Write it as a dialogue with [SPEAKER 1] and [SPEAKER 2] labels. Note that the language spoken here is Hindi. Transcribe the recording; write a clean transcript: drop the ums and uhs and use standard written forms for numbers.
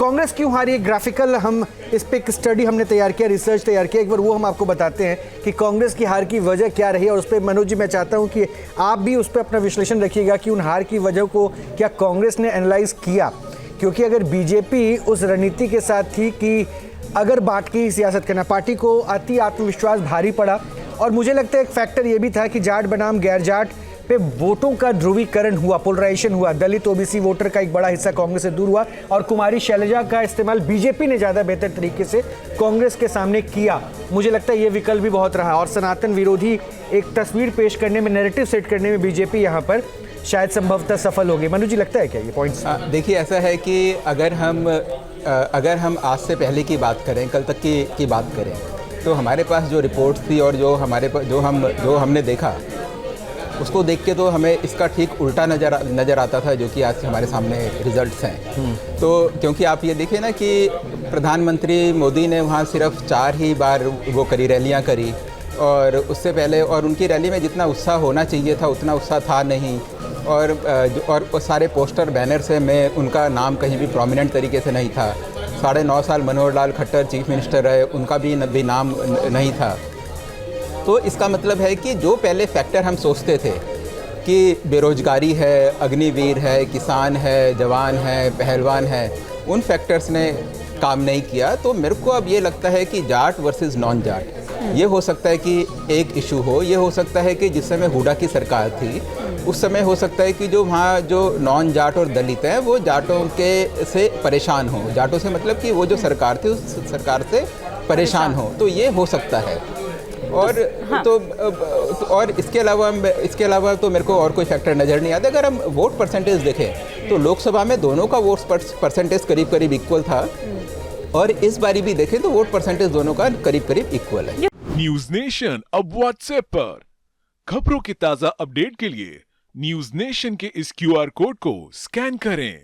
[SPEAKER 1] कांग्रेस क्यों हारी है, ग्राफिकल हम इस पे एक स्टडी हमने तैयार किया, रिसर्च तैयार किया, एक बार वो हम आपको बताते हैं कि कांग्रेस की हार की वजह क्या रही। और उस पर मनोज जी मैं चाहता हूं कि आप भी उस पर अपना विश्लेषण रखिएगा कि उन हार की वजह को क्या कांग्रेस ने एनालाइज किया। क्योंकि अगर बीजेपी उस रणनीति के साथ थी कि अगर बांट की सियासत करना, पार्टी को अति आत्मविश्वास भारी पड़ा। और मुझे लगता है एक फैक्टर ये भी था कि जाट बनाम गैर जाट पे वोटों का ध्रुवीकरण हुआ, पोलराइजेशन हुआ, दलित ओबीसी वोटर का एक बड़ा हिस्सा कांग्रेस से दूर हुआ और कुमारी शैलजा का इस्तेमाल बीजेपी ने ज़्यादा बेहतर तरीके से कांग्रेस के सामने किया। मुझे लगता है ये विकल्प भी बहुत रहा और सनातन विरोधी एक तस्वीर पेश करने में, नैरेटिव सेट करने में बीजेपी यहाँ पर शायद संभवतः सफल हो गई। मनु जी लगता है क्या ये पॉइंट्स?
[SPEAKER 2] देखिए ऐसा है कि अगर हम आज से पहले की बात करें, कल तक की बात करें, तो हमारे पास जो रिपोर्ट्स थी और जो हमारे पास जो हमने देखा उसको देख के तो हमें इसका ठीक उल्टा नज़र आता था जो कि आज हमारे सामने रिजल्ट्स हैं। तो क्योंकि आप ये देखिए ना कि प्रधानमंत्री मोदी ने वहाँ सिर्फ 4 ही बार वो करी, रैलियाँ करी, और उससे पहले और उनकी रैली में जितना उत्साह होना चाहिए था उतना उत्साह था नहीं। और सारे पोस्टर बैनर से में उनका नाम कहीं भी प्रोमिनेंट तरीके से नहीं था। 9.5 साल मनोहर लाल खट्टर चीफ मिनिस्टर रहे, उनका भी नाम नहीं था। तो इसका मतलब है कि जो पहले फैक्टर हम सोचते थे कि बेरोजगारी है, अग्निवीर है, किसान है, जवान है, पहलवान है, उन फैक्टर्स ने काम नहीं किया। तो मेरे को अब ये लगता है कि जाट वर्सेस नॉन जाट ये हो सकता है कि एक इशू हो। ये हो सकता है कि जिस समय हुडा की सरकार थी उस समय हो सकता है कि जो वहाँ जो नॉन जाट और दलित हैं वो जाटों के से परेशान हो, जाटों से मतलब कि वो जो सरकार थी उस सरकार से परेशान हो, तो ये हो सकता है। और हाँ। और इसके अलावा तो मेरे को और कोई फैक्टर नज़र नहीं आता। अगर हम वोट परसेंटेज देखें तो लोकसभा में दोनों का वोट परसेंटेज करीब इक्वल था, और इस बारी भी देखें तो वोट परसेंटेज दोनों का करीब इक्वल है।
[SPEAKER 3] न्यूज नेशन अब व्हाट्सएप पर खबरों की ताजा अपडेट के लिए न्यूज नेशन के इस QR कोड को स्कैन करें।